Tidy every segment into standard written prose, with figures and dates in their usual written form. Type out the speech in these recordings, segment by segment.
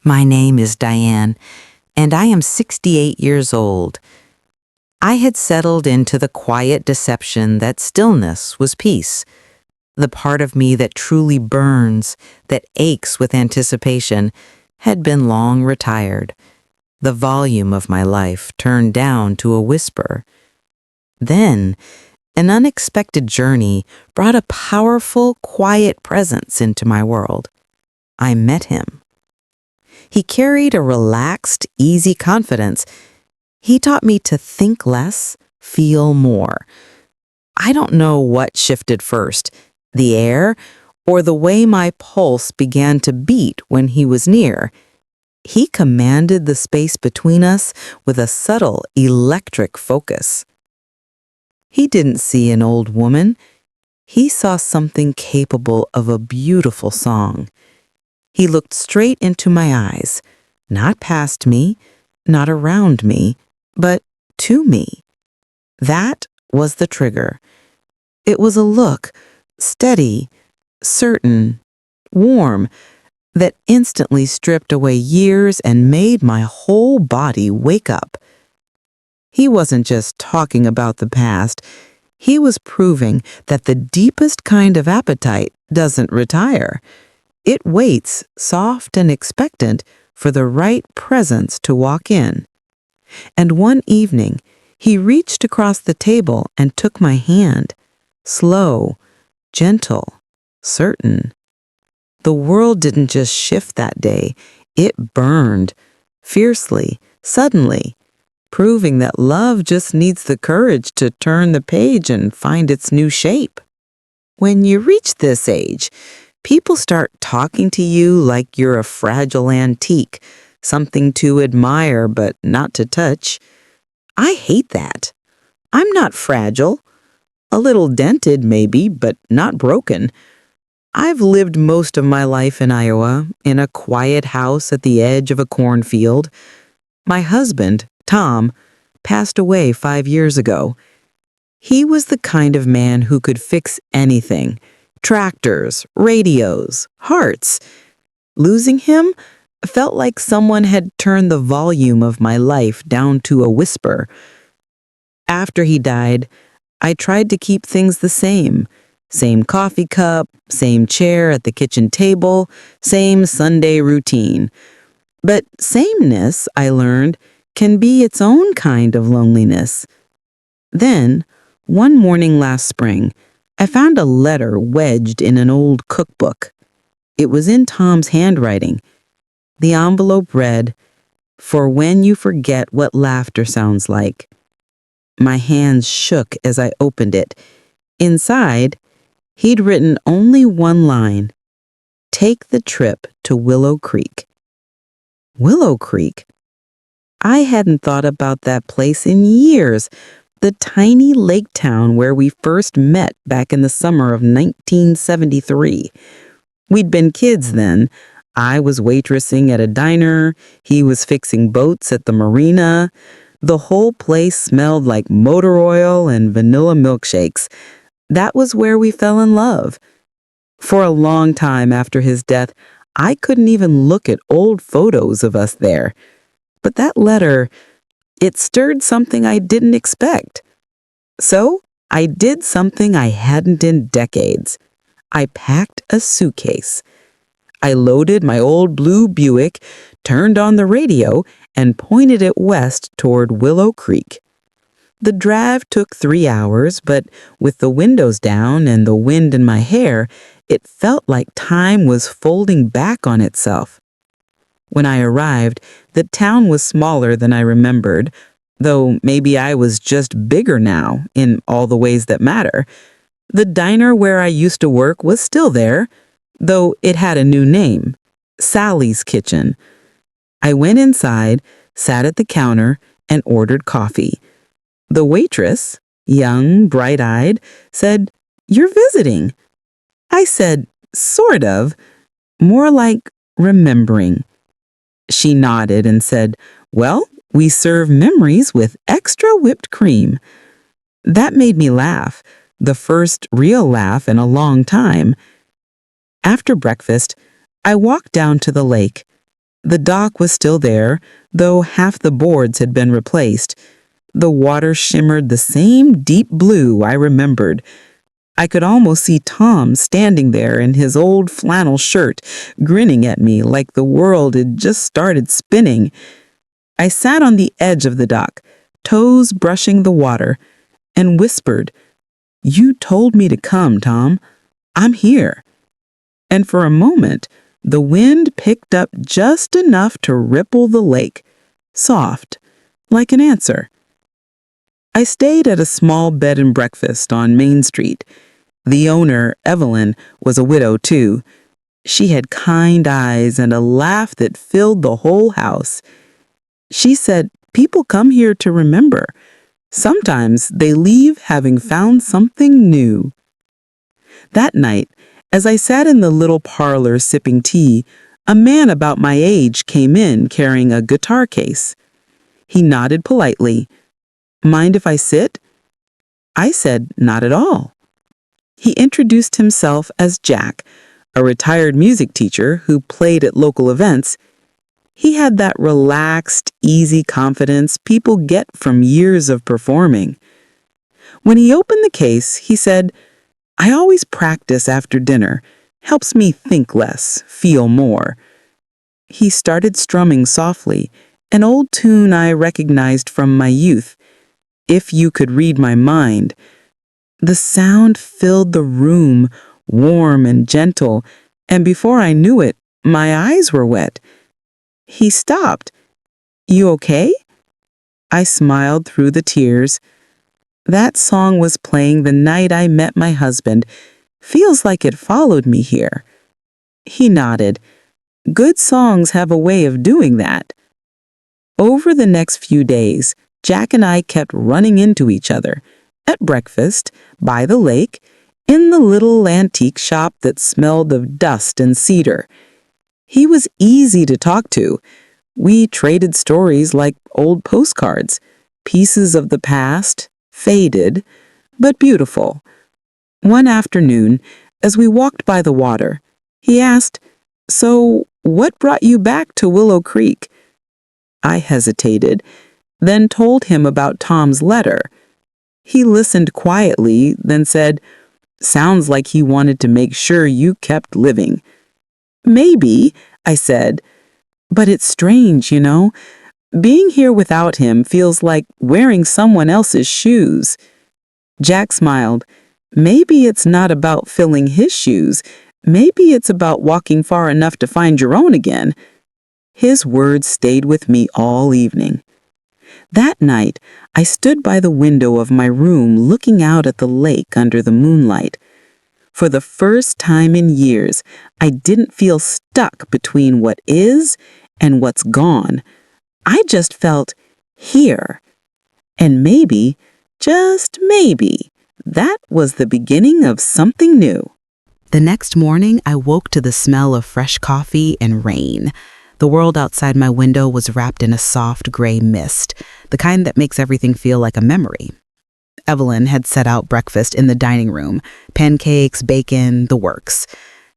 My name is Diane, and I am 68 years old. I had settled into the quiet deception that stillness was peace. The part of me that truly burns, that aches with anticipation, had been long retired. The volume of my life turned down to a whisper. Then, an unexpected journey brought a powerful, quiet presence into my world. I met him. He carried a relaxed, easy confidence. He taught me to think less, feel more. I don't know what shifted first, the air or the way my pulse began to beat when he was near. He commanded the space between us with a subtle, electric focus. He didn't see an old woman. He saw something capable of a beautiful song. He looked straight into my eyes, not past me, not around me, but to me. That was the trigger. It was a look, steady, certain, warm, that instantly stripped away years and made my whole body wake up. He wasn't just talking about the past. He was proving that the deepest kind of appetite doesn't retire. It waits, soft and expectant, for the right presence to walk in. And one evening, he reached across the table and took my hand, slow, gentle, certain. The world didn't just shift that day, it burned, fiercely, suddenly, proving that love just needs the courage to turn the page and find its new shape. When you reach this age, people start talking to you like you're a fragile antique, something to admire but not to touch. I hate that. I'm not fragile. A little dented, maybe, but not broken. I've lived most of my life in Iowa, in a quiet house at the edge of a cornfield. My husband, Tom, passed away 5 years ago. He was the kind of man who could fix anything. Tractors, radios, hearts. Losing him felt like someone had turned the volume of my life down to a whisper. After he died, I tried to keep things the same. Same coffee cup, same chair at the kitchen table, same Sunday routine. But sameness, I learned, can be its own kind of loneliness. Then, one morning last spring, I found a letter wedged in an old cookbook. It was in Tom's handwriting. The envelope read, "For when you forget what laughter sounds like." My hands shook as I opened it. Inside, he'd written only one line, "Take the trip to Willow Creek." Willow Creek? I hadn't thought about that place in years. The tiny lake town where we first met back in the summer of 1973. We'd been kids then. I was waitressing at a diner. He was fixing boats at the marina. The whole place smelled like motor oil and vanilla milkshakes. That was where we fell in love. For a long time after his death, I couldn't even look at old photos of us there. But that letter, it stirred something I didn't expect. So I did something I hadn't in decades. I packed a suitcase. I loaded my old blue Buick, turned on the radio, and pointed it west toward Willow Creek. The drive took 3 hours, but with the windows down and the wind in my hair, it felt like time was folding back on itself. When I arrived, the town was smaller than I remembered, though maybe I was just bigger now in all the ways that matter. The diner where I used to work was still there, though it had a new name, Sally's Kitchen. I went inside, sat at the counter, and ordered coffee. The waitress, young, bright-eyed, said, "You're visiting." I said, "Sort of, more like remembering." She nodded and said, "Well, we serve memories with extra whipped cream." That made me laugh, the first real laugh in a long time. After breakfast, I walked down to the lake. The dock was still there, though half the boards had been replaced. The water shimmered the same deep blue I remembered. I could almost see Tom standing there in his old flannel shirt, grinning at me like the world had just started spinning. I sat on the edge of the dock, toes brushing the water, and whispered, "You told me to come, Tom. I'm here." And for a moment, the wind picked up just enough to ripple the lake, soft, like an answer. I stayed at a small bed and breakfast on Main Street. The owner, Evelyn, was a widow too. She had kind eyes and a laugh that filled the whole house. She said, "People come here to remember. Sometimes they leave having found something new." That night, as I sat in the little parlor sipping tea, a man about my age came in carrying a guitar case. He nodded politely. "Mind if I sit?" I said, "Not at all." He introduced himself as Jack, a retired music teacher who played at local events. He had that relaxed, easy confidence people get from years of performing. When he opened the case, he said, "I always practice after dinner. Helps me think less, feel more." He started strumming softly, an old tune I recognized from my youth, "If You Could Read My Mind." The sound filled the room, warm and gentle, and before I knew it, my eyes were wet. He stopped. "You okay?" I smiled through the tears. That song was playing the night I met my husband. Feels like it followed me here. He nodded. Good songs have a way of doing that. Over the next few days, Jack and I kept running into each other. At breakfast, by the lake, in the little antique shop that smelled of dust and cedar. He was easy to talk to. We traded stories like old postcards, pieces of the past, faded, but beautiful. One afternoon, as we walked by the water, he asked, "So, what brought you back to Willow Creek?" I hesitated, then told him about Tom's letter. He listened quietly, then said, "Sounds like he wanted to make sure you kept living." "Maybe," I said, "but it's strange, you know. Being here without him feels like wearing someone else's shoes." Jack smiled. "Maybe it's not about filling his shoes. Maybe it's about walking far enough to find your own again." His words stayed with me all evening. That night, I stood by the window of my room looking out at the lake under the moonlight. For the first time in years, I didn't feel stuck between what is and what's gone. I just felt here. And maybe, just maybe, that was the beginning of something new. The next morning, I woke to the smell of fresh coffee and rain. The world outside my window was wrapped in a soft gray mist, the kind that makes everything feel like a memory. Evelyn had set out breakfast in the dining room, pancakes, bacon, the works.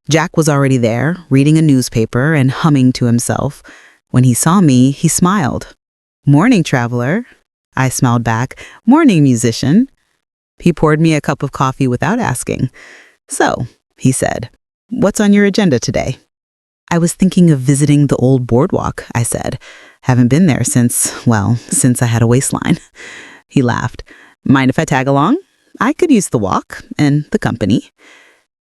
Jack was already there, reading a newspaper and humming to himself. When he saw me, he smiled. "Morning, traveler." I smiled back. "Morning, musician." He poured me a cup of coffee without asking. "So," he said, "what's on your agenda today?" "I was thinking of visiting the old boardwalk," I said. "Haven't been there since I had a waistline." He laughed. "Mind if I tag along? I could use the walk and the company."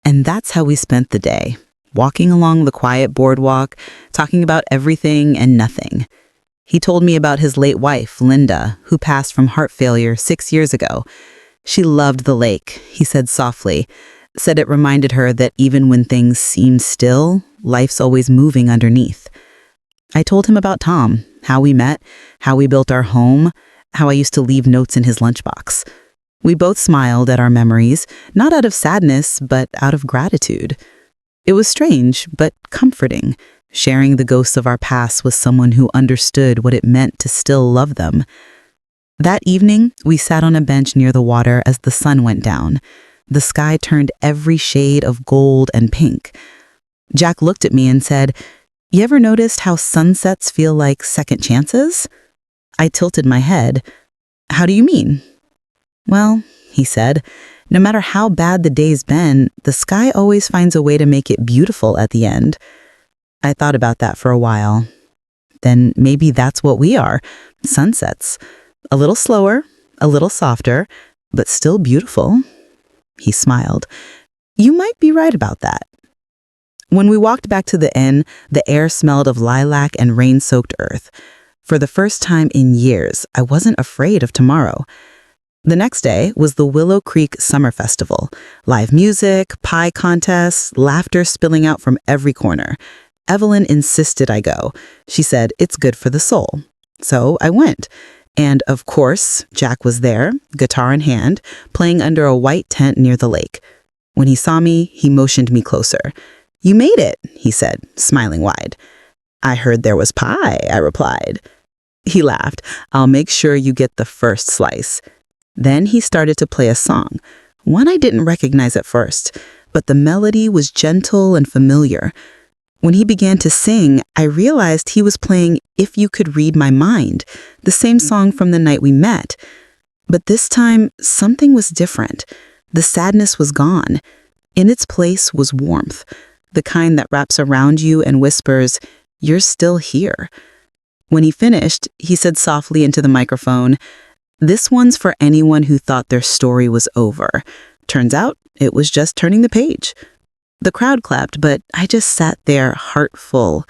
And that's how we spent the day, walking along the quiet boardwalk, talking about everything and nothing. He told me about his late wife, Linda, who passed from heart failure 6 years ago. She loved the lake, he said softly, said it reminded her that even when things seem still, life's always moving underneath. I told him about Tom, how we met, how we built our home, how I used to leave notes in his lunchbox. We both smiled at our memories, not out of sadness, but out of gratitude. It was strange, but comforting, sharing the ghosts of our past with someone who understood what it meant to still love them. That evening, we sat on a bench near the water as the sun went down. The sky turned every shade of gold and pink. Jack looked at me and said, You ever noticed how sunsets feel like second chances? I tilted my head. How do you mean? Well, he said, no matter how bad the day's been, the sky always finds a way to make it beautiful at the end. I thought about that for a while. Then maybe that's what we are, sunsets. A little slower, a little softer, but still beautiful. He smiled. You might be right about that. When we walked back to the inn, the air smelled of lilac and rain-soaked earth. For the first time in years, I wasn't afraid of tomorrow. The next day was the Willow Creek Summer Festival. Live music, pie contests, laughter spilling out from every corner. Evelyn insisted I go. She said it's good for the soul. So I went. And of course, Jack was there, guitar in hand, playing under a white tent near the lake. When he saw me, he motioned me closer. You made it, he said, smiling wide. I heard there was pie, I replied. He laughed. I'll make sure you get the first slice. Then he started to play a song, one I didn't recognize at first, but the melody was gentle and familiar. When he began to sing, I realized he was playing If You Could Read My Mind, the same song from the night we met. But this time, something was different. The sadness was gone. In its place was warmth, the kind that wraps around you and whispers, "You're still here." When he finished, he said softly into the microphone, "This one's for anyone who thought their story was over. Turns out, it was just turning the page." The crowd clapped, but I just sat there, heart full.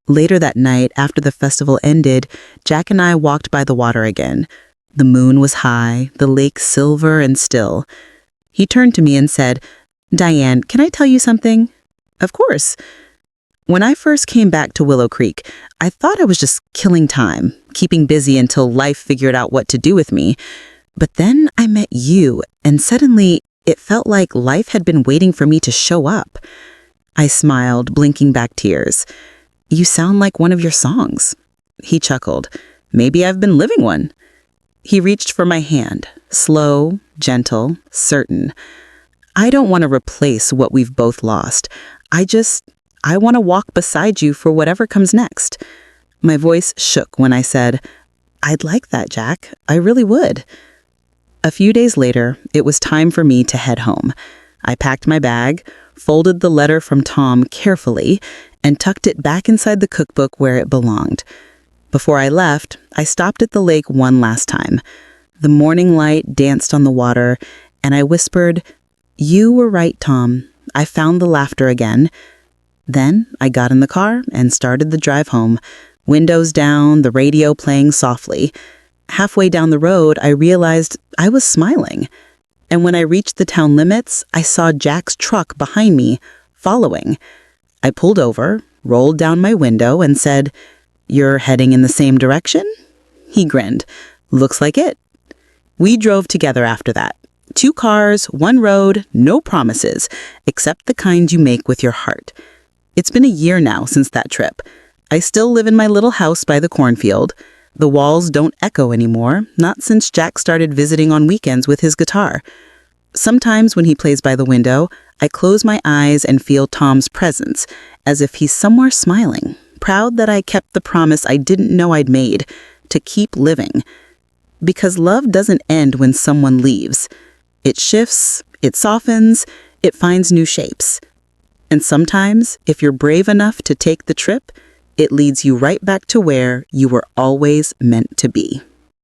Later that night, after the festival ended, Jack and I walked by the water again. The moon was high, the lake silver and still. He turned to me and said, "Diane, can I tell you something?" "Of course." When I first came back to Willow Creek, I thought I was just killing time, keeping busy until life figured out what to do with me. But then I met you, and suddenly it felt like life had been waiting for me to show up. I smiled, blinking back tears. "You sound like one of your songs." He chuckled. "Maybe I've been living one." He reached for my hand, slow, gentle, certain. "I don't want to replace what we've both lost. I want to walk beside you for whatever comes next." My voice shook when I said, "I'd like that, Jack. I really would." A few days later, it was time for me to head home. I packed my bag, folded the letter from Tom carefully, and tucked it back inside the cookbook where it belonged. Before I left, I stopped at the lake one last time. The morning light danced on the water, and I whispered, "You were right, Tom. I found the laughter again." Then I got in the car and started the drive home, windows down, the radio playing softly. Halfway down the road, I realized I was smiling. And when I reached the town limits, I saw Jack's truck behind me, following. I pulled over, rolled down my window, and said, "You're heading in the same direction?" He grinned. "Looks like it." We drove together after that. 2 cars, 1 road, no promises, except the kind you make with your heart. It's been a year now since that trip. I still live in my little house by the cornfield. The walls don't echo anymore, not since Jack started visiting on weekends with his guitar. Sometimes when he plays by the window, I close my eyes and feel Tom's presence, as if he's somewhere smiling, proud that I kept the promise I didn't know I'd made, to keep living. Because love doesn't end when someone leaves. It shifts, it softens, it finds new shapes. And sometimes, if you're brave enough to take the trip, it leads you right back to where you were always meant to be.